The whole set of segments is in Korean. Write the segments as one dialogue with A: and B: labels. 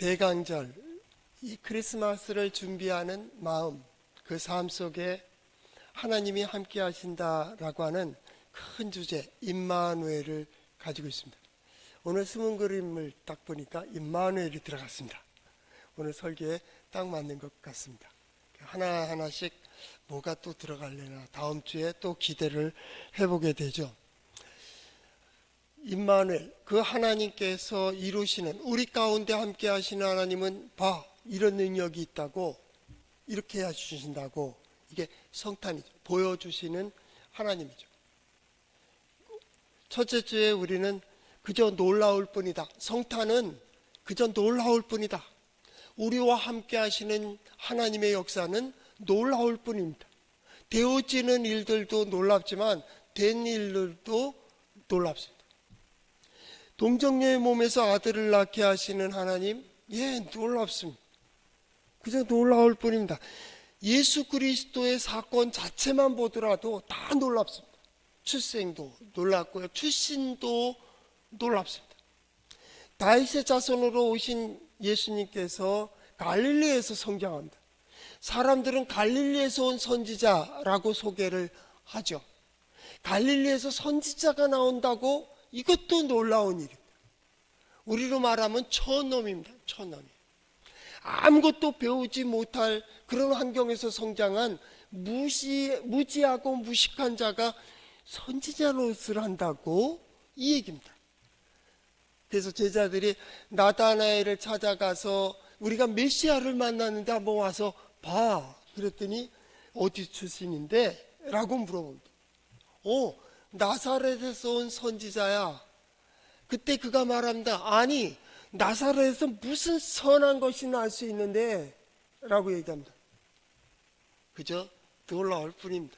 A: 대강절, 이 크리스마스를 준비하는 마음, 그 삶 속에 하나님이 함께 하신다라고 하는 큰 주제 임마누엘을 가지고 있습니다. 오늘 숨은 그림을 딱 보니까 임마누엘이 들어갔습니다. 오늘 설교에 딱 맞는 것 같습니다. 하나하나씩 뭐가 또 들어갈래나 다음 주에 또 기대를 해보게 되죠. 임마누엘, 그 하나님께서 이루시는, 우리 가운데 함께 하시는 하나님은 봐, 이런 능력이 있다고, 이렇게 해주신다고, 이게 성탄이죠. 보여주시는 하나님이죠. 첫째 주에 우리는 그저 놀라울 뿐이다. 성탄은 그저 놀라울 뿐이다. 우리와 함께 하시는 하나님의 역사는 놀라울 뿐입니다. 되어지는 일들도 놀랍지만 된 일들도 놀랍습니다. 동정녀의 몸에서 아들을 낳게 하시는 하나님, 놀랍습니다. 그저 놀라울 뿐입니다. 예수 그리스도의 사건 자체만 보더라도 다 놀랍습니다. 출생도 놀랍고요, 출신도 놀랍습니다. 다윗의 자손으로 오신 예수님께서 갈릴리에서 성장합니다. 사람들은 갈릴리에서 온 선지자라고 소개를 하죠. 갈릴리에서 선지자가 나온다고, 이것도 놀라운 일입니다. 우리로 말하면 촌놈입니다. 촌놈이 아무것도 배우지 못할 그런 환경에서 성장한 무지하고 무식한 자가 선지자 노릇을 한다고, 이 얘기입니다. 그래서 제자들이 나다나엘을 찾아가서 우리가 메시아를 만났는데 한번 와서 봐, 그랬더니 어디 출신인데? 라고 물어봅니다. 나사렛에서 온 선지자야. 그때 그가 말합니다. 아니, 나사렛에서 무슨 선한 것이 날 수 있는데? 라고 얘기합니다. 그저 놀라울 뿐입니다.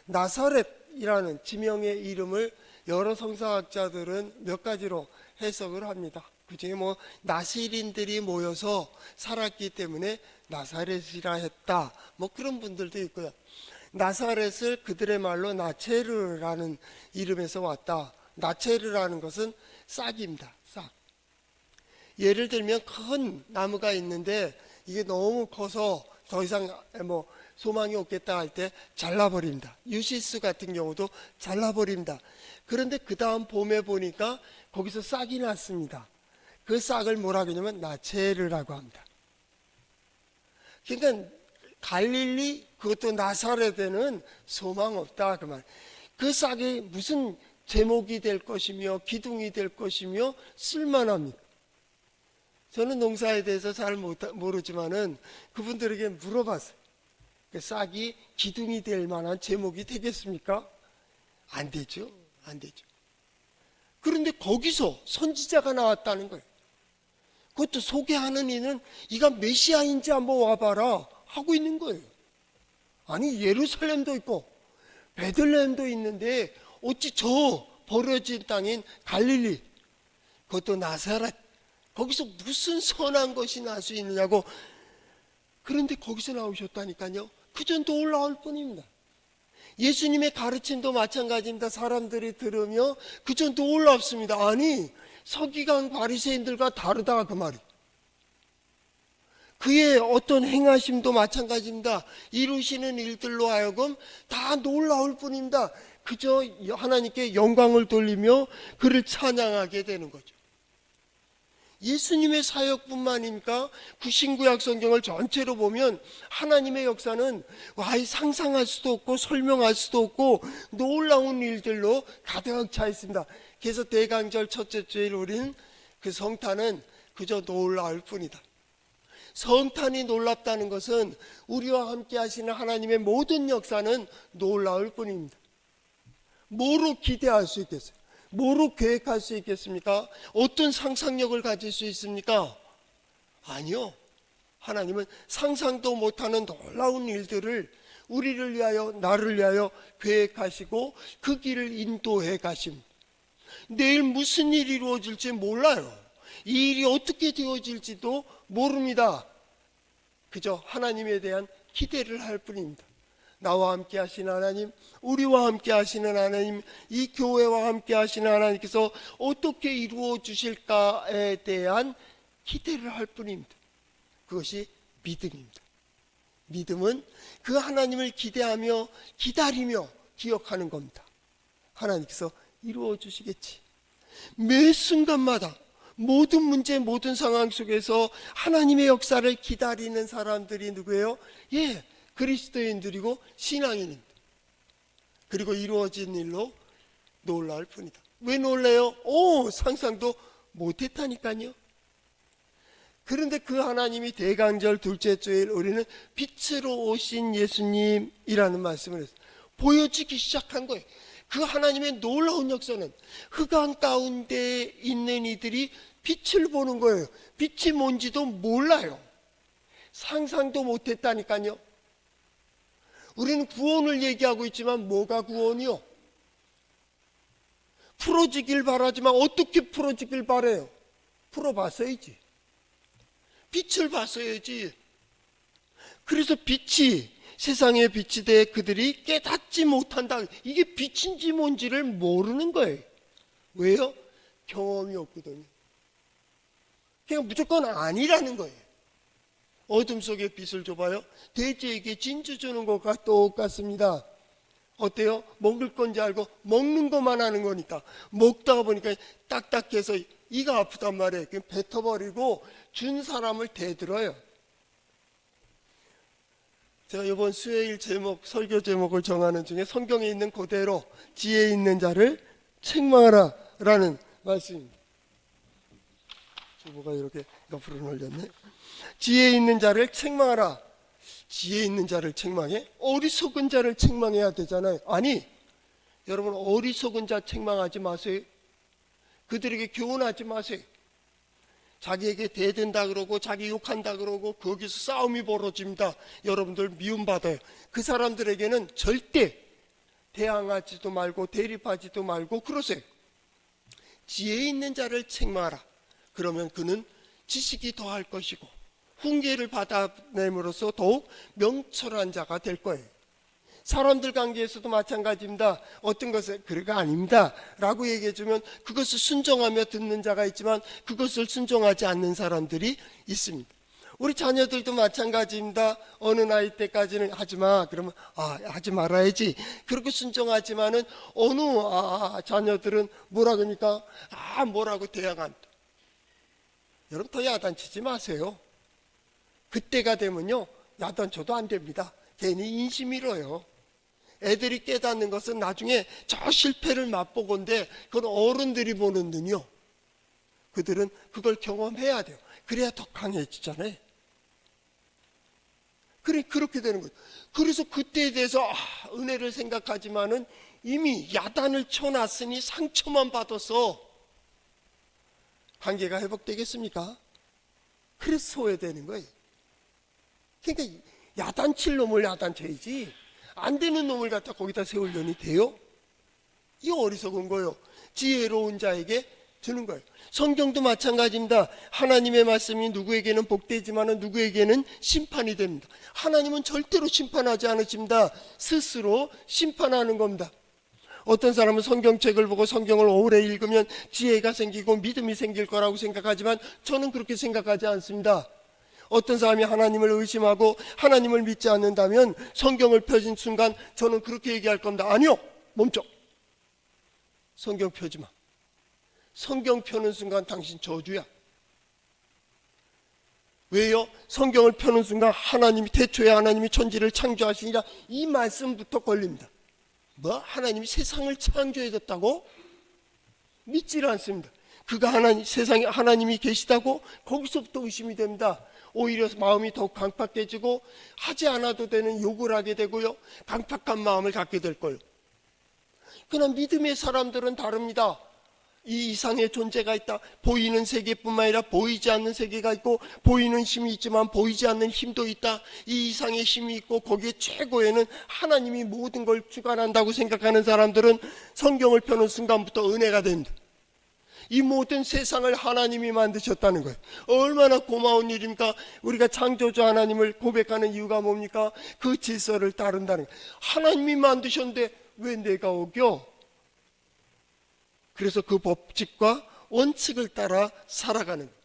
A: 나사렛이라는 지명의 이름을 여러 성서학자들은 몇 가지로 해석을 합니다. 그 중에 나시린들이 모여서 살았기 때문에 나사렛이라 했다, 그런 분들도 있고요. 나사렛을 그들의 말로 나체르라는 이름에서 왔다. 나체르라는 것은 싹입니다. 싹. 예를 들면 큰 나무가 있는데 이게 너무 커서 더 이상 소망이 없겠다 할 때 잘라버립니다. 유시스 같은 경우도 잘라버립니다. 그런데 그 다음 봄에 보니까 거기서 싹이 났습니다. 그 싹을 뭐라고 하냐면 나체르라고 합니다. 그러니까 갈릴리, 그것도 나사렛에는 소망 없다, 그 말. 그 싹이 무슨 제목이 될 것이며 기둥이 될 것이며 쓸만합니다. 저는 농사에 대해서 잘 모르지만은 그분들에게 물어봤어요. 그 싹이 기둥이 될 만한 제목이 되겠습니까? 안 되죠. 안 되죠. 그런데 거기서 선지자가 나왔다는 거예요. 그것도 소개하는 이는 이가 메시아인지 한번 와봐라 하고 있는 거예요. 아니, 예루살렘도 있고 베들레헴도 있는데 어찌 저 버려진 땅인 갈릴리, 그것도 나사렛, 거기서 무슨 선한 것이 날 수 있느냐고. 그런데 거기서 나오셨다니까요. 그저 놀라울 뿐입니다. 예수님의 가르침도 마찬가지입니다. 사람들이 들으며 그저 놀랍습니다. 아니, 서기관 바리새인들과 다르다, 그 말이. 그의 어떤 행하심도 마찬가지입니다. 이루시는 일들로 하여금 다 놀라울 뿐입니다. 그저 하나님께 영광을 돌리며 그를 찬양하게 되는 거죠. 예수님의 사역뿐만입니까? 신구약 성경을 전체로 보면 하나님의 역사는 상상할 수도 없고 설명할 수도 없고 놀라운 일들로 가득 차 있습니다. 그래서 대강절 첫째 주일 우리는 그 성탄은 그저 놀라울 뿐이다. 성탄이 놀랍다는 것은 우리와 함께 하시는 하나님의 모든 역사는 놀라울 뿐입니다. 뭐로 기대할 수 있겠어요? 뭐로 계획할 수 있겠습니까? 어떤 상상력을 가질 수 있습니까? 아니요. 하나님은 상상도 못하는 놀라운 일들을 우리를 위하여, 나를 위하여 계획하시고 그 길을 인도해 가십니다. 내일 무슨 일이 이루어질지 몰라요. 이 일이 어떻게 되어질지도 모릅니다. 그저 하나님에 대한 기대를 할 뿐입니다. 나와 함께 하시는 하나님, 우리와 함께 하시는 하나님, 이 교회와 함께 하시는 하나님께서 어떻게 이루어 주실까에 대한 기대를 할 뿐입니다. 그것이 믿음입니다. 믿음은 그 하나님을 기대하며 기다리며 기억하는 겁니다. 하나님께서 이루어 주시겠지. 매 순간마다 모든 문제, 모든 상황 속에서 하나님의 역사를 기다리는 사람들이 누구예요? 예, 그리스도인들이고 신앙인입니다. 그리고 이루어진 일로 놀라울 뿐이다. 왜 놀래요? 상상도 못했다니까요. 그런데 그 하나님이 대강절 둘째 주일 우리는 빛으로 오신 예수님이라는 말씀을 했어요. 보여지기 시작한 거예요. 그 하나님의 놀라운 역사는 흑암 가운데 있는 이들이 빛을 보는 거예요. 빛이 뭔지도 몰라요. 상상도 못했다니까요. 우리는 구원을 얘기하고 있지만 뭐가 구원이요? 풀어지길 바라지만 어떻게 풀어지길 바래요? 풀어봤어야지. 빛을 봤어야지. 그래서 빛이 세상의 빛이 돼 그들이 깨닫지 못한다. 이게 빛인지 뭔지를 모르는 거예요. 왜요? 경험이 없거든요. 그냥 무조건 아니라는 거예요. 어둠 속에 빛을 줘봐요. 돼지에게 진주 주는 것과 똑같습니다. 어때요? 먹을 건지 알고 먹는 것만 하는 거니까 먹다가 보니까 딱딱해서 이가 아프단 말이에요. 그냥 뱉어버리고 준 사람을 대들어요. 제가 이번 수요일 설교 제목을 정하는 중에 성경에 있는 그대로 지혜 있는 자를 책망하라 라는 말씀입니다. 주보가 이렇게 옆으로 놀렸네. 지혜 있는 자를 책망하라. 지혜 있는 자를 책망해? 어리석은 자를 책망해야 되잖아요. 아니, 여러분 어리석은 자 책망하지 마세요. 그들에게 교훈하지 마세요. 자기에게 대든다 그러고 자기 욕한다 그러고 거기서 싸움이 벌어집니다. 여러분들 미움받아요. 그 사람들에게는 절대 대항하지도 말고 대립하지도 말고 그러세요. 지혜 있는 자를 책망하라. 그러면 그는 지식이 더할 것이고 훈계를 받아냄으로써 더욱 명철한 자가 될 거예요. 사람들 관계에서도 마찬가지입니다. 어떤 것을 그래가 아닙니다 라고 얘기해주면 그것을 순종하며 듣는 자가 있지만 그것을 순종하지 않는 사람들이 있습니다. 우리 자녀들도 마찬가지입니다. 어느 나이 때까지는 하지마 그러면 하지 말아야지 그렇게 순종하지만은 어느 자녀들은 뭐라 그러니까 뭐라고 대항한다. 여러분 더 야단치지 마세요. 그때가 되면요 야단쳐도 안 됩니다. 괜히 인심 잃어요. 애들이 깨닫는 것은 나중에 저 실패를 맛보건데 그건 어른들이 보는 눈이요. 그들은 그걸 경험해야 돼요. 그래야 더 강해지잖아요. 그렇게 되는 거예요. 그래서 그때에 대해서 은혜를 생각하지만은 이미 야단을 쳐놨으니 상처만 받아서 관계가 회복되겠습니까? 그래서 소외되는 거예요. 그러니까 야단칠 놈을 야단쳐야지 안 되는 놈을 갖다 거기다 세우려니 돼요? 이 어리석은 거예요. 지혜로운 자에게 주는 거예요. 성경도 마찬가지입니다. 하나님의 말씀이 누구에게는 복되지만 누구에게는 심판이 됩니다. 하나님은 절대로 심판하지 않으십니다. 스스로 심판하는 겁니다. 어떤 사람은 성경책을 보고 성경을 오래 읽으면 지혜가 생기고 믿음이 생길 거라고 생각하지만 저는 그렇게 생각하지 않습니다. 어떤 사람이 하나님을 의심하고 하나님을 믿지 않는다면 성경을 펴진 순간 저는 그렇게 얘기할 겁니다. 아니요, 멈춰. 성경 펴지 마. 성경 펴는 순간 당신 저주야. 왜요? 성경을 펴는 순간 하나님이 태초에 하나님이 천지를 창조하시니라 이 말씀부터 걸립니다. 뭐? 하나님이 세상을 창조해줬다고? 믿지를 않습니다. 그가 세상에 하나님이 계시다고? 거기서부터 의심이 됩니다. 오히려 마음이 더욱 강팍해지고 하지 않아도 되는 욕을 하게 되고요. 강팍한 마음을 갖게 될 거예요. 그러나 믿음의 사람들은 다릅니다. 이 이상의 존재가 있다. 보이는 세계뿐만 아니라 보이지 않는 세계가 있고 보이는 힘이 있지만 보이지 않는 힘도 있다. 이 이상의 힘이 있고 거기에 최고에는 하나님이 모든 걸 주관한다고 생각하는 사람들은 성경을 펴는 순간부터 은혜가 됩니다. 이 모든 세상을 하나님이 만드셨다는 거예요. 얼마나 고마운 일입니까? 우리가 창조주 하나님을 고백하는 이유가 뭡니까? 그 질서를 따른다는 거예요. 하나님이 만드셨는데 왜 내가 어겨? 그래서 그 법칙과 원칙을 따라 살아가는 거예요.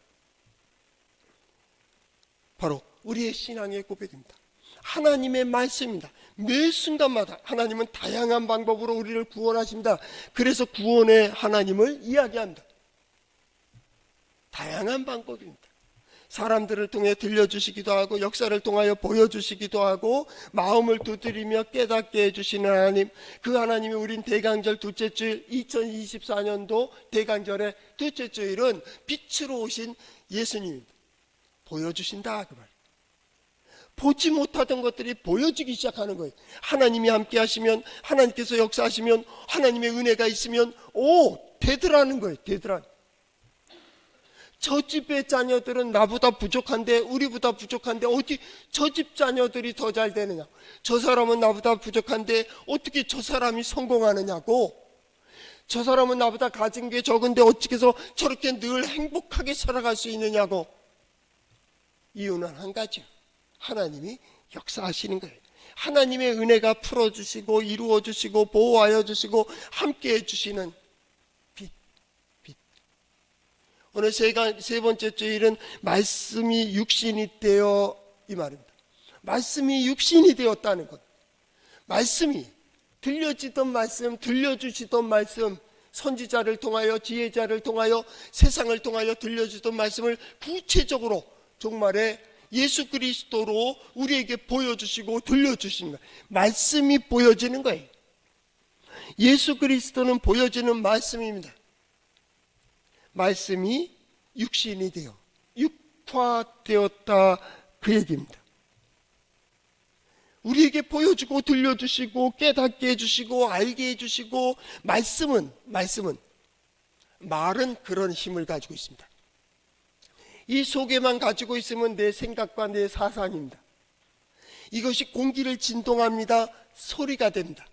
A: 바로 우리의 신앙의 고백입니다. 하나님의 말씀입니다. 매 순간마다 하나님은 다양한 방법으로 우리를 구원하십니다. 그래서 구원의 하나님을 이야기합니다. 다양한 방법입니다. 사람들을 통해 들려주시기도 하고 역사를 통하여 보여주시기도 하고 마음을 두드리며 깨닫게 해주시는 하나님, 그 하나님이 우린 대강절 둘째 주일 2024년도 대강절의 둘째 주일은 빛으로 오신 예수님입니다. 보여주신다 그 말. 보지 못하던 것들이 보여지기 시작하는 거예요. 하나님이 함께 하시면, 하나님께서 역사하시면, 하나님의 은혜가 있으면 되더라는 거예요. 되더라. 저 집의 자녀들은 나보다 부족한데, 우리보다 부족한데 어디 저 집 자녀들이 더 잘 되느냐, 저 사람은 나보다 부족한데 어떻게 저 사람이 성공하느냐고, 저 사람은 나보다 가진 게 적은데 어떻게 해서 저렇게 늘 행복하게 살아갈 수 있느냐고. 이유는 한 가지요. 하나님이 역사하시는 거예요. 하나님의 은혜가 풀어주시고 이루어주시고 보호하여 주시고 함께해 주시는 빛. 오늘 세 번째 주일은 말씀이 육신이 되어, 이 말입니다. 말씀이 육신이 되었다는 것. 말씀이 들려지던 말씀, 들려주시던 말씀, 선지자를 통하여, 지혜자를 통하여, 세상을 통하여 들려주던 말씀을 구체적으로 정말에 예수 그리스도로 우리에게 보여주시고 들려주시는 거예요. 말씀이 보여지는 거예요. 예수 그리스도는 보여지는 말씀입니다. 말씀이 육신이 되어 육화되었다, 그 얘기입니다. 우리에게 보여주고 들려주시고 깨닫게 해주시고 알게 해주시고, 말은 그런 힘을 가지고 있습니다. 이 속에만 가지고 있으면 내 생각과 내 사상입니다. 이것이 공기를 진동합니다. 소리가 됩니다.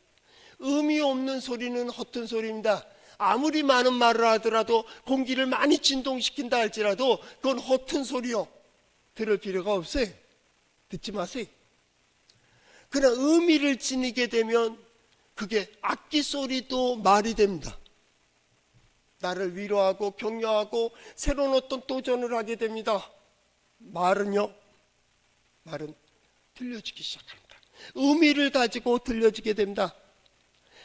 A: 의미 없는 소리는 허튼 소리입니다. 아무리 많은 말을 하더라도, 공기를 많이 진동시킨다 할지라도 그건 허튼 소리요. 들을 필요가 없어요. 듣지 마세요. 그러나 의미를 지니게 되면 그게 악기 소리도 말이 됩니다. 나를 위로하고 격려하고 새로운 어떤 도전을 하게 됩니다. 말은 들려지기 시작합니다. 의미를 가지고 들려지게 됩니다.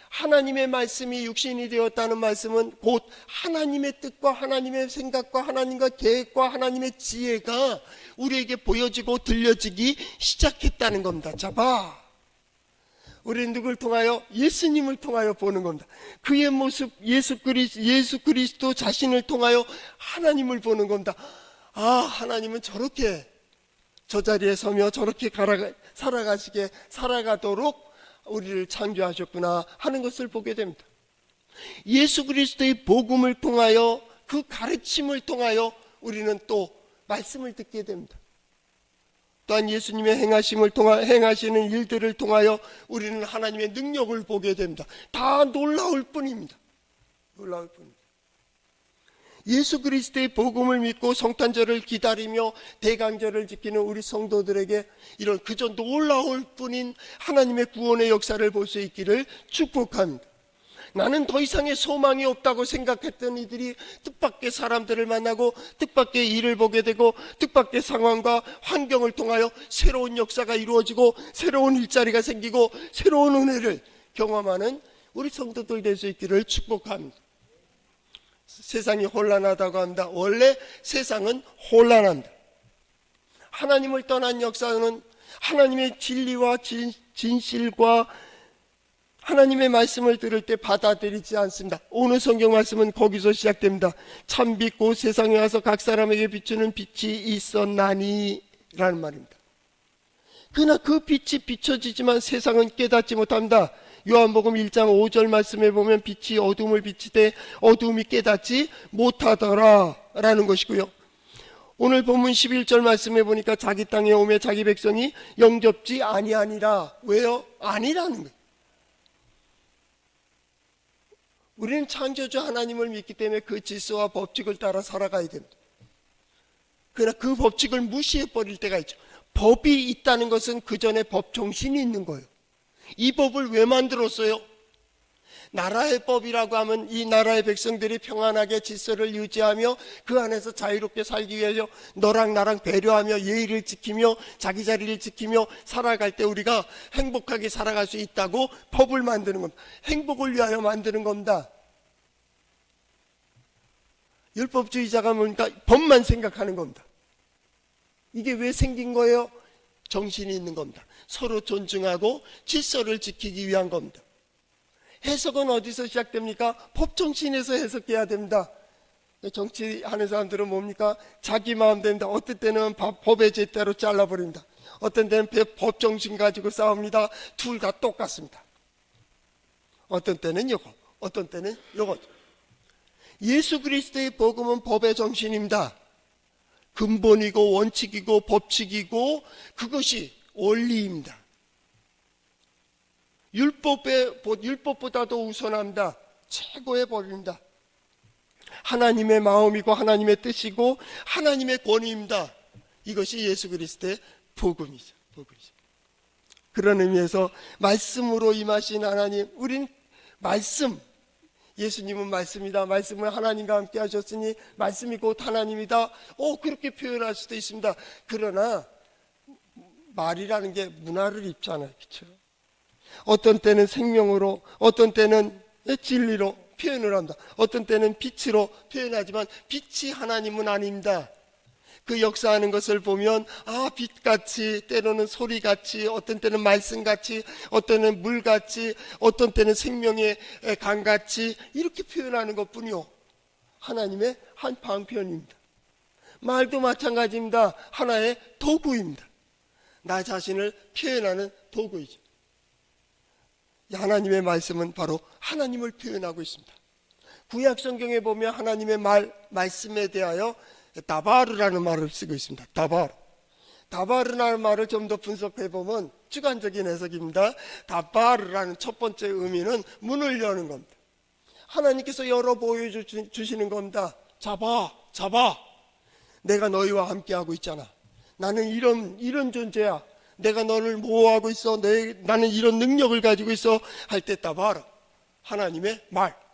A: 하나님의 말씀이 육신이 되었다는 말씀은 곧 하나님의 뜻과 하나님의 생각과 하나님과 계획과 하나님의 지혜가 우리에게 보여지고 들려지기 시작했다는 겁니다. 자, 봐. 우리는 누굴 통하여? 예수님을 통하여 보는 겁니다. 그의 모습, 예수 그리스도 자신을 통하여 하나님을 보는 겁니다. 아, 하나님은 저렇게 저 자리에 서며 저렇게 살아가도록 우리를 창조하셨구나 하는 것을 보게 됩니다. 예수 그리스도의 복음을 통하여, 그 가르침을 통하여 우리는 또 말씀을 듣게 됩니다. 또한 예수님의 행하시는 일들을 통하여 우리는 하나님의 능력을 보게 됩니다. 다 놀라울 뿐입니다. 놀라울 뿐입니다. 예수 그리스도의 복음을 믿고 성탄절을 기다리며 대강절을 지키는 우리 성도들에게 이런 그저 놀라울 뿐인 하나님의 구원의 역사를 볼 수 있기를 축복합니다. 나는 더 이상의 소망이 없다고 생각했던 이들이 뜻밖의 사람들을 만나고 뜻밖의 일을 보게 되고 뜻밖의 상황과 환경을 통하여 새로운 역사가 이루어지고 새로운 일자리가 생기고 새로운 은혜를 경험하는 우리 성도들 될 수 있기를 축복합니다. 세상이 혼란하다고 합니다. 원래 세상은 혼란합니다. 하나님을 떠난 역사는 하나님의 진리와 진실과 하나님의 말씀을 들을 때 받아들이지 않습니다. 오늘 성경 말씀은 거기서 시작됩니다. 참빛 곧 세상에 와서 각 사람에게 비추는 빛이 있었나니 라는 말입니다. 그러나 그 빛이 비춰지지만 세상은 깨닫지 못합니다. 요한복음 1장 5절 말씀에 보면 빛이 어둠을 비치되 어둠이 깨닫지 못하더라 라는 것이고요. 오늘 본문 11절 말씀에 보니까 자기 땅에 오매 자기 백성이 영접지 아니하니라. 왜요? 아니라는 거예요. 우리는 창조주 하나님을 믿기 때문에 그 질서와 법칙을 따라 살아가야 됩니다. 그러나 그 법칙을 무시해버릴 때가 있죠. 법이 있다는 것은 그 전에 법 정신이 있는 거예요. 이 법을 왜 만들었어요? 나라의 법이라고 하면 이 나라의 백성들이 평안하게 질서를 유지하며 그 안에서 자유롭게 살기 위해서 너랑 나랑 배려하며 예의를 지키며 자기 자리를 지키며 살아갈 때 우리가 행복하게 살아갈 수 있다고 법을 만드는 겁니다. 행복을 위하여 만드는 겁니다. 율법주의자가 뭡니까? 법만 생각하는 겁니다. 이게 왜 생긴 거예요? 정신이 있는 겁니다. 서로 존중하고 질서를 지키기 위한 겁니다. 해석은 어디서 시작됩니까? 법정신에서 해석해야 됩니다. 정치하는 사람들은 뭡니까? 자기 마음 됩니다. 어떤 때는 법의 잣대로 잘라버립니다. 어떤 때는 법정신 가지고 싸웁니다. 둘 다 똑같습니다. 어떤 때는 요거, 어떤 때는 요거. 예수 그리스도의 복음은 법의 정신입니다. 근본이고 원칙이고 법칙이고 그것이 원리입니다. 율법보다도 우선합니다. 최고의 법입니다. 하나님의 마음이고 하나님의 뜻이고 하나님의 권위입니다. 이것이 예수 그리스도의 복음이죠. 그런 의미에서 말씀으로 임하신 하나님, 우린 말씀, 예수님은 말씀이다. 말씀은 하나님과 함께 하셨으니 말씀이 곧 하나님이다. 그렇게 표현할 수도 있습니다. 그러나 말이라는 게 문화를 입잖아요. 그렇죠? 어떤 때는 생명으로, 어떤 때는 진리로 표현을 합니다. 어떤 때는 빛으로 표현하지만 빛이 하나님은 아닙니다. 그 역사하는 것을 보면 빛같이, 때로는 소리같이, 어떤 때는 말씀같이, 어떤 때는 물같이, 어떤 때는 생명의 강같이 이렇게 표현하는 것뿐이요, 하나님의 한 방편입니다. 말도 마찬가지입니다. 하나의 도구입니다. 나 자신을 표현하는 도구이죠. 하나님의 말씀은 바로 하나님을 표현하고 있습니다. 구약 성경에 보면 하나님의 말씀에 대하여 다바르라는 말을 쓰고 있습니다. 다바르라는 말을 좀 더 분석해 보면 주관적인 해석입니다. 다바르라는 첫 번째 의미는 문을 여는 겁니다. 하나님께서 열어 보여주시는 겁니다. 잡아. 내가 너희와 함께하고 있잖아. 나는 이런 존재야. 내가 너를 보호하고 있어. 나는 이런 능력을 가지고 있어. 할 때 다바르, 하나님의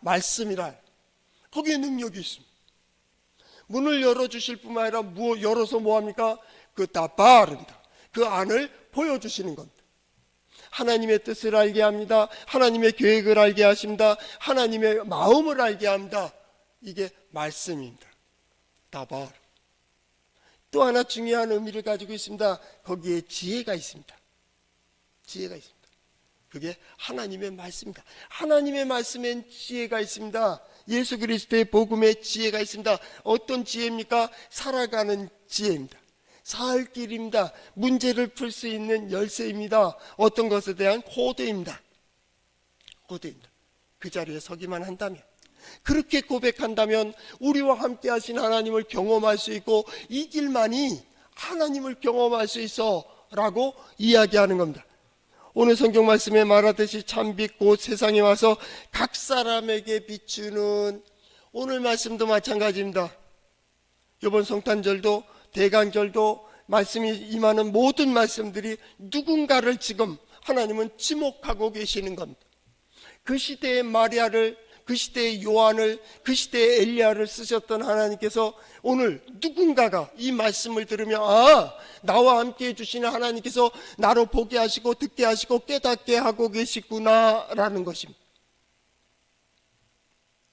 A: 말씀이라. 거기에 능력이 있습니다. 문을 열어주실 뿐만 아니라 열어서 뭐합니까? 그 다바르입니다. 그 안을 보여주시는 겁니다. 하나님의 뜻을 알게 합니다. 하나님의 계획을 알게 하십니다. 하나님의 마음을 알게 합니다. 이게 말씀입니다. 다바르. 또 하나 중요한 의미를 가지고 있습니다. 거기에 지혜가 있습니다. 그게 하나님의 말씀입니다. 하나님의 말씀엔 지혜가 있습니다. 예수 그리스도의 복음에 지혜가 있습니다. 어떤 지혜입니까? 살아가는 지혜입니다. 살 길입니다. 문제를 풀 수 있는 열쇠입니다. 어떤 것에 대한 코드입니다. 그 자리에 서기만 한다면, 그렇게 고백한다면 우리와 함께 하신 하나님을 경험할 수 있고 이 길만이 하나님을 경험할 수 있어 라고 이야기하는 겁니다. 오늘 성경 말씀에 말하듯이 참빛 곧 세상에 와서 각 사람에게 비추는, 오늘 말씀도 마찬가지입니다. 이번 성탄절도 대강절도 말씀이 임하는 모든 말씀들이 누군가를 지금 하나님은 지목하고 계시는 겁니다. 그 시대의 마리아를, 그 시대의 요한을, 그 시대의 엘리야를 쓰셨던 하나님께서 오늘 누군가가 이 말씀을 들으며 나와 함께 해주시는 하나님께서 나로 보게 하시고 듣게 하시고 깨닫게 하고 계시구나 라는 것입니다.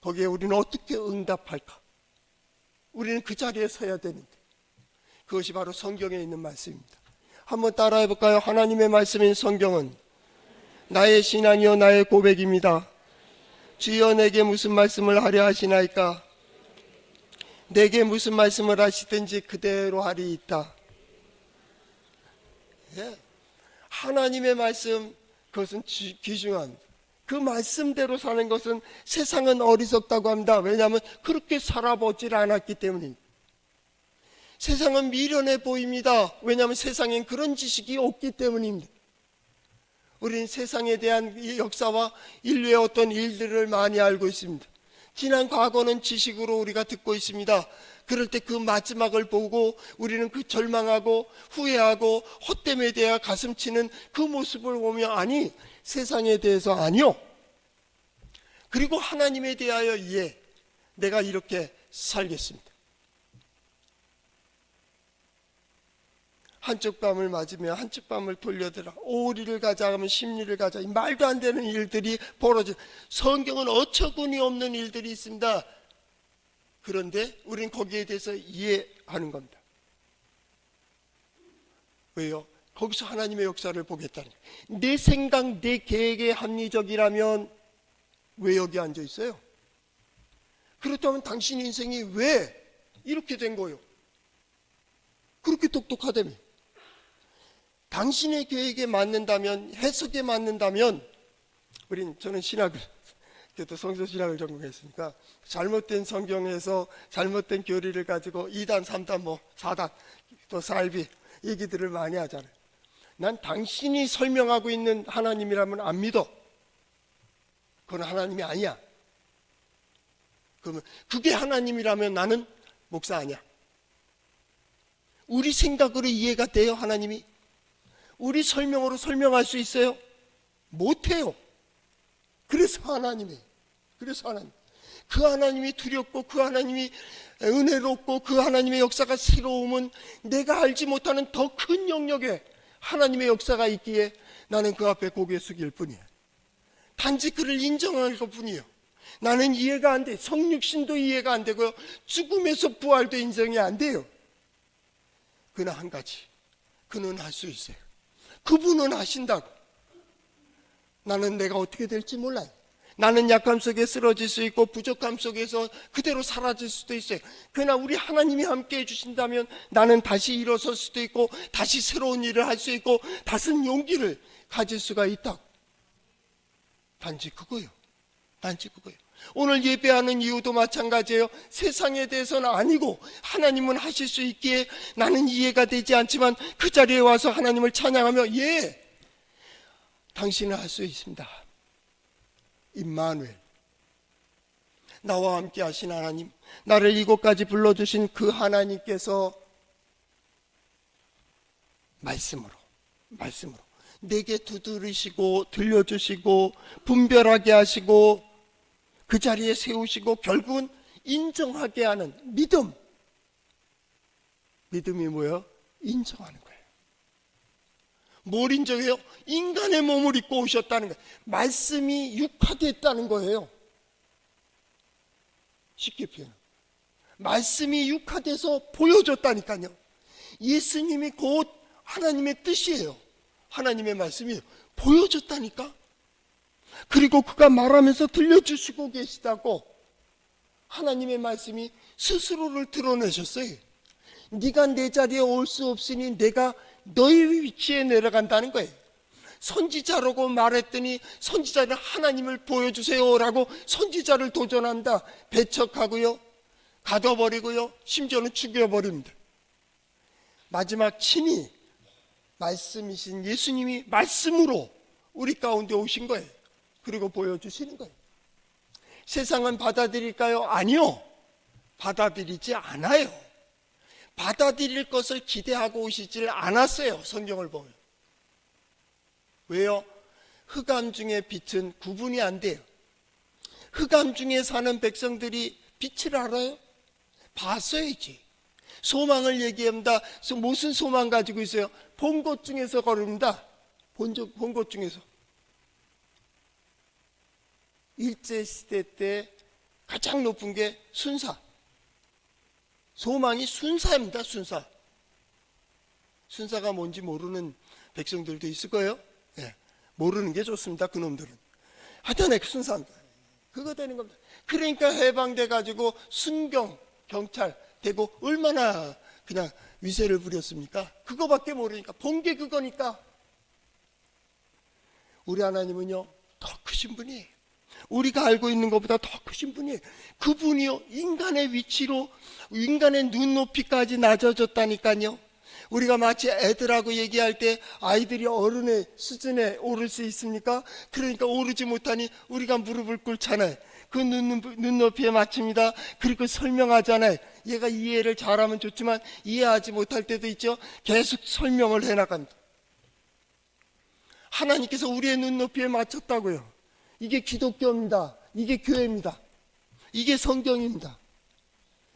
A: 거기에 우리는 어떻게 응답할까? 우리는 그 자리에 서야 되는데, 그것이 바로 성경에 있는 말씀입니다. 한번 따라해 볼까요? 하나님의 말씀인 성경은 나의 신앙이요 나의 고백입니다. 주여 내게 무슨 말씀을 하려 하시나이까? 내게 무슨 말씀을 하시든지 그대로 하리이다. 하나님의 말씀, 그것은 귀중합니다. 그 말씀대로 사는 것은, 세상은 어리석다고 합니다. 왜냐하면 그렇게 살아보질 않았기 때문입니다. 세상은 미련해 보입니다. 왜냐하면 세상엔 그런 지식이 없기 때문입니다. 우리는 세상에 대한 이 역사와 인류의 어떤 일들을 많이 알고 있습니다. 지난 과거는 지식으로 우리가 듣고 있습니다. 그럴 때 그 마지막을 보고 우리는 그 절망하고 후회하고 헛됨에 대해 가슴치는 그 모습을 보며, 아니 세상에 대해서 아니요, 그리고 하나님에 대하여 내가 이렇게 살겠습니다. 한쪽 밤을 맞으며 한쪽 밤을 돌려들어 5리를 가자 하면 10리를 가자. 이 말도 안 되는 일들이 벌어져. 성경은 어처구니 없는 일들이 있습니다. 그런데 우리는 거기에 대해서 이해하는 겁니다. 왜요? 거기서 하나님의 역사를 보겠다는 거예요. 내 생각, 내 계획에 합리적이라면 왜 여기 앉아 있어요? 그렇다면 당신 인생이 왜 이렇게 된 거예요? 그렇게 똑똑하다며. 당신의 계획에 맞는다면, 해석에 맞는다면, 저는 신학을, 그래도 성서신학을 전공했으니까 잘못된 성경에서 잘못된 교리를 가지고 2단, 3단, 4단, 또 4입이 얘기들을 많이 하잖아요. 난 당신이 설명하고 있는 하나님이라면 안 믿어. 그건 하나님이 아니야. 그러면 그게 하나님이라면 나는 목사 아니야. 우리 생각으로 이해가 돼요, 하나님이? 우리 설명으로 설명할 수 있어요? 못해요. 그래서 하나님. 그 하나님이 두렵고 그 하나님이 은혜롭고 그 하나님의 역사가 새로움은 내가 알지 못하는 더 큰 영역에 하나님의 역사가 있기에 나는 그 앞에 고개 숙일 뿐이야. 단지 그를 인정할 것 뿐이에요. 나는 이해가 안 돼. 성육신도 이해가 안 되고요. 죽음에서 부활도 인정이 안 돼요. 그러나 한 가지, 그는 할 수 있어요. 그분은 하신다고. 나는 내가 어떻게 될지 몰라요. 나는 약함 속에 쓰러질 수 있고 부족함 속에서 그대로 사라질 수도 있어요. 그러나 우리 하나님이 함께 해주신다면 나는 다시 일어설 수도 있고 다시 새로운 일을 할 수 있고 다시 용기를 가질 수가 있다고. 단지 그거예요. 오늘 예배하는 이유도 마찬가지예요. 세상에 대해서는 아니고 하나님은 하실 수 있기에 나는 이해가 되지 않지만 그 자리에 와서 하나님을 찬양하며 당신은 할 수 있습니다. 임마누엘, 나와 함께 하신 하나님, 나를 이곳까지 불러주신 그 하나님께서 말씀으로 내게 두드리시고 들려주시고 분별하게 하시고 그 자리에 세우시고 결국은 인정하게 하는 믿음이 뭐예요? 인정하는 거예요. 뭘 인정해요? 인간의 몸을 입고 오셨다는 거예요. 말씀이 육화됐다는 거예요. 쉽게 표현. 말씀이 육화돼서 보여줬다니까요. 예수님이 곧 하나님의 뜻이에요. 하나님의 말씀이 보여줬다니까. 그리고 그가 말하면서 들려주시고 계시다고 하나님의 말씀이 스스로를 드러내셨어요. 네가 내 자리에 올 수 없으니 내가 너희 위치에 내려간다는 거예요. 선지자라고 말했더니 선지자는 하나님을 보여주세요라고 선지자를 도전한다. 배척하고요, 가둬버리고요, 심지어는 죽여버립니다. 마지막 친히 말씀이신 예수님이 말씀으로 우리 가운데 오신 거예요. 그리고 보여주시는 거예요. 세상은 받아들일까요? 아니요. 받아들이지 않아요. 받아들일 것을 기대하고 오시질 않았어요. 성경을 보면. 왜요? 흑암 중에 빛은 구분이 안 돼요. 흑암 중에 사는 백성들이 빛을 알아요? 봤어야지. 소망을 얘기합니다. 무슨 소망 가지고 있어요? 본 곳 중에서 걸읍니다. 본 곳 중에서. 일제시대 때 가장 높은 게 순사. 소망이 순사입니다. 순사가 뭔지 모르는 백성들도 있을 거예요. 모르는 게 좋습니다. 그놈들은. 하여튼 순사입니다. 그거 되는 겁니다. 그러니까 해방돼 가지고 순경, 경찰 되고 얼마나 그냥 위세를 부렸습니까? 그거밖에 모르니까. 본 게 그거니까. 우리 하나님은요, 더 크신 분이에요. 우리가 알고 있는 것보다 더 크신 분이에요. 그분이요, 인간의 위치로 인간의 눈높이까지 낮아졌다니까요. 우리가 마치 애들하고 얘기할 때 아이들이 어른의 수준에 오를 수 있습니까? 그러니까 오르지 못하니 우리가 무릎을 꿇잖아요. 그 눈높이에 맞춥니다. 그리고 설명하잖아요. 얘가 이해를 잘하면 좋지만 이해하지 못할 때도 있죠. 계속 설명을 해나간다. 하나님께서 우리의 눈높이에 맞췄다고요. 이게 기독교입니다. 이게 교회입니다. 이게 성경입니다.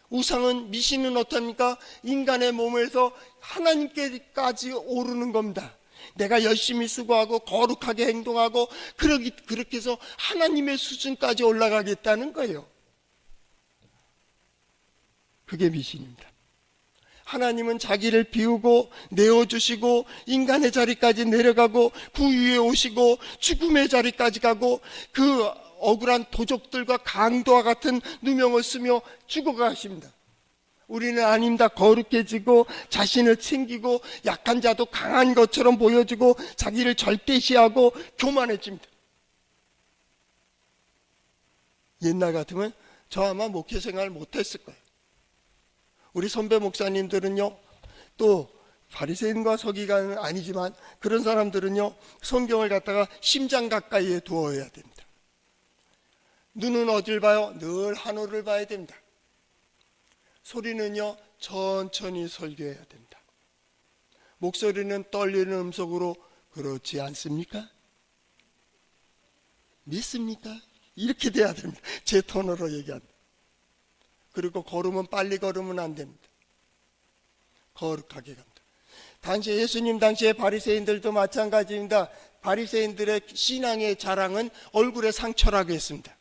A: 우상은, 미신은 어떻습니까? 인간의 몸에서 하나님께까지 오르는 겁니다. 내가 열심히 수고하고 거룩하게 행동하고 그렇게 해서 하나님의 수준까지 올라가겠다는 거예요. 그게 미신입니다. 하나님은 자기를 비우고 내어주시고 인간의 자리까지 내려가고 그 위에 오시고 죽음의 자리까지 가고 그 억울한 도적들과 강도와 같은 누명을 쓰며 죽어가십니다. 우리는 아닙니다. 거룩해지고 자신을 챙기고 약한 자도 강한 것처럼 보여주고 자기를 절대시하고 교만해집니다. 옛날 같으면 저 아마 목회 생활 못했을 거예요. 우리 선배 목사님들은요, 또 바리새인과 서기관은 아니지만 그런 사람들은요, 성경을 갖다가 심장 가까이에 두어야 됩니다. 눈은 어딜 봐요? 늘 하늘을 봐야 됩니다. 소리는요, 천천히 설교해야 됩니다. 목소리는 떨리는 음성으로, 그렇지 않습니까? 믿습니까? 이렇게 돼야 됩니다. 제 톤으로 얘기합니다. 그리고 걸으면 빨리 걸으면 안 됩니다. 거룩하게 갑니다. 당시 예수님 당시에 바리새인들도 마찬가지입니다. 바리새인들의 신앙의 자랑은 얼굴에 상처라고 했습니다.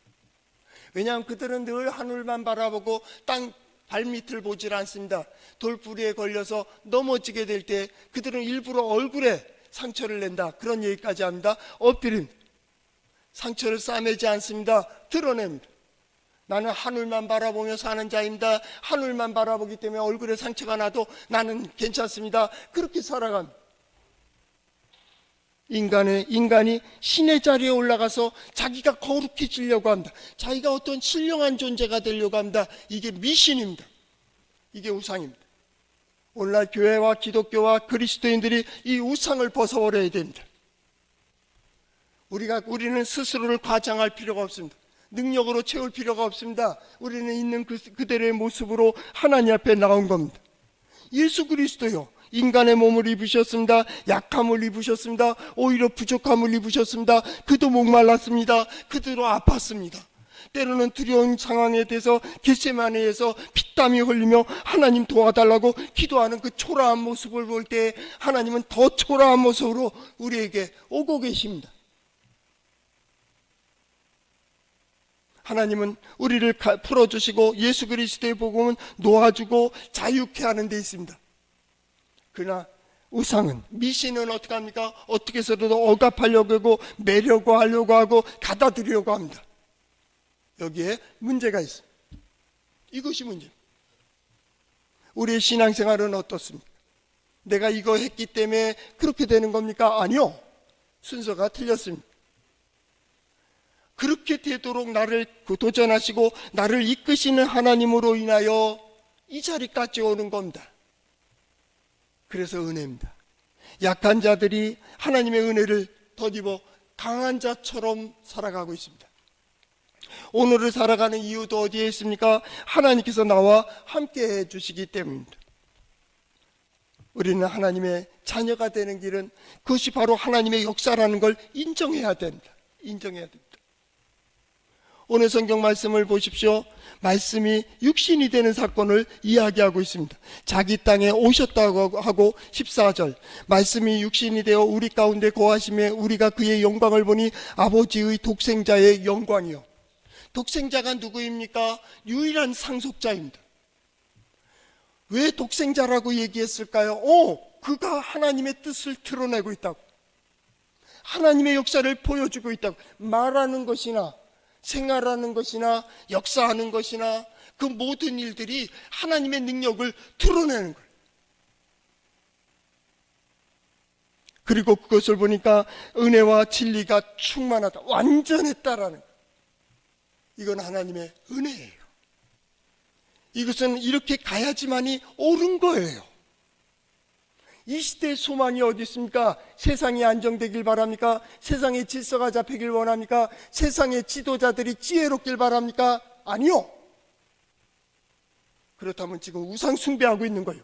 A: 왜냐하면 그들은 늘 하늘만 바라보고 땅 발밑을 보질 않습니다. 돌부리에 걸려서 넘어지게 될 때 그들은 일부러 얼굴에 상처를 낸다, 그런 얘기까지 합니다. 엎드림, 상처를 싸매지 않습니다. 드러냅니다. 나는 하늘만 바라보며 사는 자입니다. 하늘만 바라보기 때문에 얼굴에 상처가 나도 나는 괜찮습니다. 그렇게 살아갑니다. 인간이 신의 자리에 올라가서 자기가 거룩해지려고 합니다. 자기가 어떤 신령한 존재가 되려고 합니다. 이게 미신입니다. 이게 우상입니다. 오늘날 교회와 기독교와 그리스도인들이 이 우상을 벗어버려야 됩니다. 우리는 스스로를 과장할 필요가 없습니다. 능력으로 채울 필요가 없습니다. 우리는 있는 그대로의 모습으로 하나님 앞에 나온 겁니다. 예수 그리스도요, 인간의 몸을 입으셨습니다. 약함을 입으셨습니다. 오히려 부족함을 입으셨습니다. 그도 목말랐습니다. 그도 아팠습니다. 때로는 두려운 상황에 대해서 겟세마네에서 피땀이 흘리며 하나님 도와달라고 기도하는 그 초라한 모습을 볼 때 하나님은 더 초라한 모습으로 우리에게 오고 계십니다. 하나님은 우리를 풀어주시고 예수 그리스도의 복음은 놓아주고 자유케 하는 데 있습니다. 그러나 우상은, 미신은 어떻게 합니까? 어떻게 해서라도 억압하려고 하고 매려고 하려고 하고 가다들이려고 합니다. 여기에 문제가 있습니다. 이것이 문제입니다. 우리의 신앙생활은 어떻습니까? 내가 이거 했기 때문에 그렇게 되는 겁니까? 아니요. 순서가 틀렸습니다. 그렇게 되도록 나를 도전하시고 나를 이끄시는 하나님으로 인하여 이 자리까지 오는 겁니다. 그래서 은혜입니다. 약한 자들이 하나님의 은혜를 덧입어 강한 자처럼 살아가고 있습니다. 오늘을 살아가는 이유도 어디에 있습니까? 하나님께서 나와 함께 해주시기 때문입니다. 우리는 하나님의 자녀가 되는 길은 그것이 바로 하나님의 역사라는 걸 인정해야 됩니다. 인정해야 됩니다. 오늘 성경 말씀을 보십시오. 말씀이 육신이 되는 사건을 이야기하고 있습니다. 자기 땅에 오셨다고 하고 14절, 말씀이 육신이 되어 우리 가운데 거하심에 우리가 그의 영광을 보니 아버지의 독생자의 영광이요. 독생자가 누구입니까? 유일한 상속자입니다. 왜 독생자라고 얘기했을까요? 그가 하나님의 뜻을 드러내고 있다고, 하나님의 역사를 보여주고 있다고. 말하는 것이나 생활하는 것이나 역사하는 것이나 그 모든 일들이 하나님의 능력을 드러내는 거예요. 그리고 그것을 보니까 은혜와 진리가 충만하다, 완전했다라는 거예요. 이건 하나님의 은혜예요. 이것은 이렇게 가야지만이 옳은 거예요. 이 시대의 소망이 어디 있습니까? 세상이 안정되길 바랍니까? 세상의 질서가 잡히길 원합니까? 세상의 지도자들이 지혜롭길 바랍니까? 아니요. 그렇다면 지금 우상 숭배하고 있는 거예요.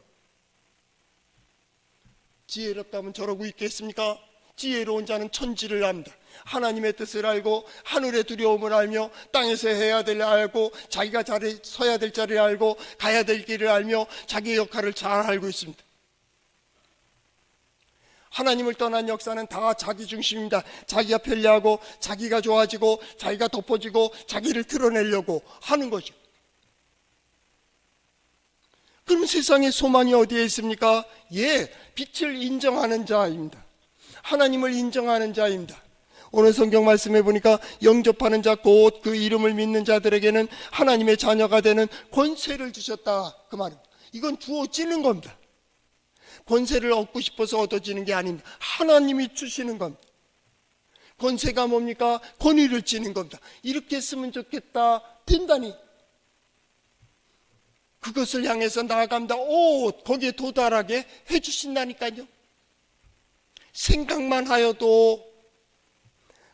A: 지혜롭다면 저러고 있겠습니까? 지혜로운 자는 천지를 압니다. 하나님의 뜻을 알고 하늘의 두려움을 알며 땅에서 해야 될 일 알고 자기가 서야 될 자리를 알고 가야 될 길을 알며 자기의 역할을 잘 알고 있습니다. 하나님을 떠난 역사는 다 자기 중심입니다. 자기가 편리하고 자기가 좋아지고 자기가 덮어지고 자기를 드러내려고 하는 거죠. 그럼 세상의 소망이 어디에 있습니까? 빛을 인정하는 자입니다. 하나님을 인정하는 자입니다. 오늘 성경 말씀해 보니까 영접하는 자 곧 그 이름을 믿는 자들에게는 하나님의 자녀가 되는 권세를 주셨다, 그 말입니다. 이건 주어지는 겁니다. 권세를 얻고 싶어서 얻어지는 게 아닙니다. 하나님이 주시는 겁니다. 권세가 뭡니까? 권위를 지는 겁니다. 이렇게 했으면 좋겠다, 된다니 그것을 향해서 나아갑니다. 거기에 도달하게 해주신다니까요. 생각만 하여도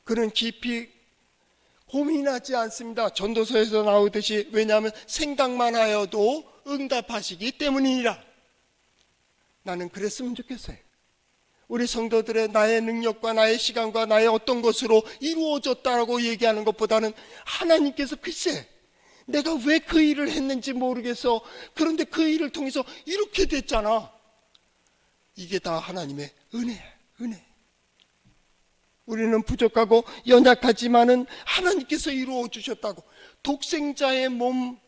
A: 그는 깊이 고민하지 않습니다. 전도서에서 나오듯이. 왜냐하면 생각만 하여도 응답하시기 때문이니라. 나는 그랬으면 좋겠어요. 우리 성도들의 나의 능력과 나의 시간과 나의 어떤 것으로 이루어졌다고 얘기하는 것보다는 하나님께서 글쎄 내가 왜 그 일을 했는지 모르겠어. 그런데 그 일을 통해서 이렇게 됐잖아. 이게 다 하나님의 은혜야, 은혜. 우리는 부족하고 연약하지만은 하나님께서 이루어 주셨다고. 독생자의 몸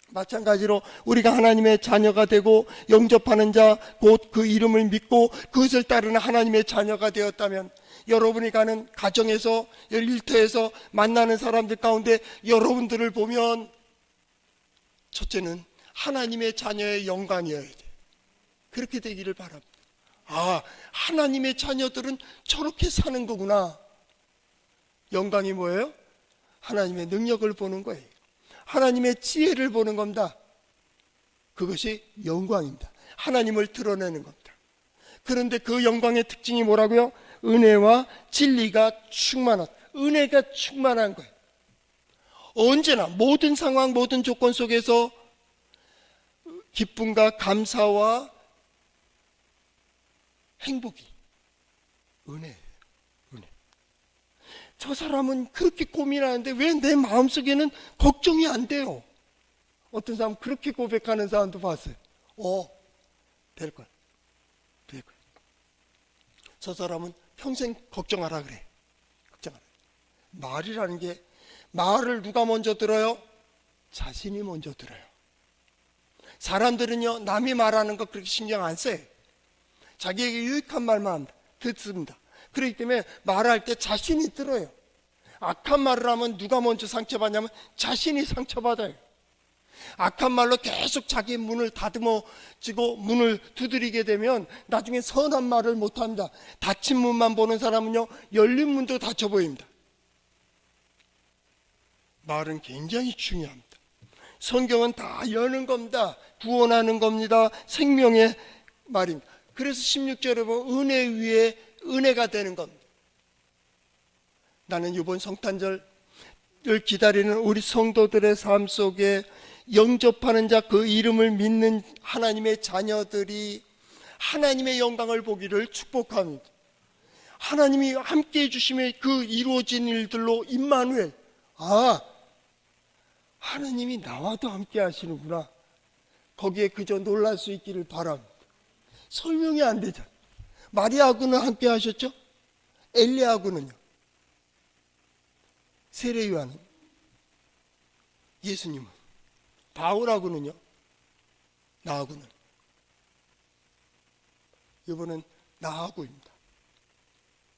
A: 마찬가지로 우리가 하나님의 자녀가 되고 영접하는 자 곧 그 이름을 믿고 그것을 따르는 하나님의 자녀가 되었다면 여러분이 가는 가정에서 일터에서 만나는 사람들 가운데 여러분들을 보면 첫째는 하나님의 자녀의 영광이어야 돼. 그렇게 되기를 바랍니다. 하나님의 자녀들은 저렇게 사는 거구나. 영광이 뭐예요? 하나님의 능력을 보는 거예요. 하나님의 지혜를 보는 겁니다. 그것이 영광입니다. 하나님을 드러내는 겁니다. 그런데 그 영광의 특징이 뭐라고요? 은혜와 진리가 충만한, 은혜가 충만한 거예요. 언제나 모든 상황, 모든 조건 속에서 기쁨과 감사와 행복이 은혜예요. 은혜. 저 사람은 그렇게 고민하는데 왜 내 마음속에는 걱정이 안 돼요? 어떤 사람 그렇게 고백하는 사람도 봤어요. 될 거야. 될 거야. 저 사람은 평생 걱정하라 그래. 걱정하라. 말이라는 게, 말을 누가 먼저 들어요? 자신이 먼저 들어요. 사람들은요, 남이 말하는 거 그렇게 신경 안 써요. 자기에게 유익한 말만 듣습니다. 그렇기 때문에 말할 때 자신이 들어요. 악한 말을 하면 누가 먼저 상처받냐면 자신이 상처받아요. 악한 말로 계속 자기 문을 다듬어지고 문을 두드리게 되면 나중에 선한 말을 못합니다. 닫힌 문만 보는 사람은요, 열린 문도 닫혀 보입니다. 말은 굉장히 중요합니다. 성경은 다 여는 겁니다. 구원하는 겁니다. 생명의 말입니다. 그래서 16절에 보면 은혜 위에 은혜가 되는 겁니다. 나는 이번 성탄절을 기다리는 우리 성도들의 삶 속에 영접하는 자, 그 이름을 믿는 하나님의 자녀들이 하나님의 영광을 보기를 축복합니다. 하나님이 함께 해주시면 그 이루어진 일들로 임마누엘, 하나님이 나와도 함께 하시는구나. 거기에 그저 놀랄 수 있기를 바랍니다. 설명이 안 되잖아. 마리아하고는 함께 하셨죠? 엘리야하고는요? 세례요한은? 예수님은? 바울하고는요? 나하고는? 이번엔 나하고입니다.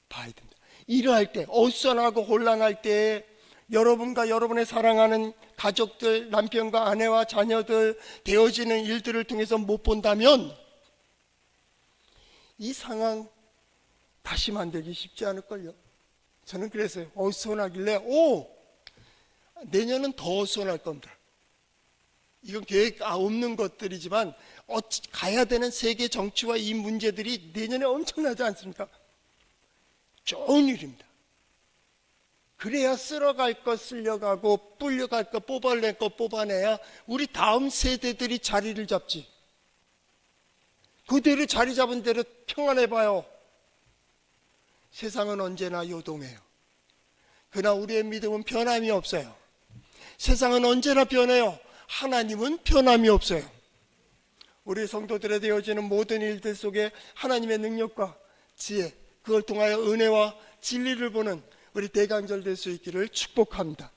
A: 봐야 됩니다. 일할 때, 어수선하고 혼란할 때 여러분과 여러분의 사랑하는 가족들, 남편과 아내와 자녀들 되어지는 일들을 통해서 못 본다면 이 상황 다시 만들기 쉽지 않을걸요. 저는 그랬어요. 어수선하길래 내년은 더 어수선할 겁니다. 이건 계획 없는 것들이지만 가야 되는 세계 정치와 이 문제들이 내년에 엄청나지 않습니까? 좋은 일입니다. 그래야 쓸어갈 것 쓸려가고 불려갈 것 뽑아낼 것 뽑아내야 우리 다음 세대들이 자리를 잡지. 그대로 자리 잡은 대로 평안해봐요. 세상은 언제나 요동해요. 그러나 우리의 믿음은 변함이 없어요. 세상은 언제나 변해요. 하나님은 변함이 없어요. 우리 성도들에 되어지는 모든 일들 속에 하나님의 능력과 지혜, 그걸 통하여 은혜와 진리를 보는 우리 대강절 될 수 있기를 축복합니다.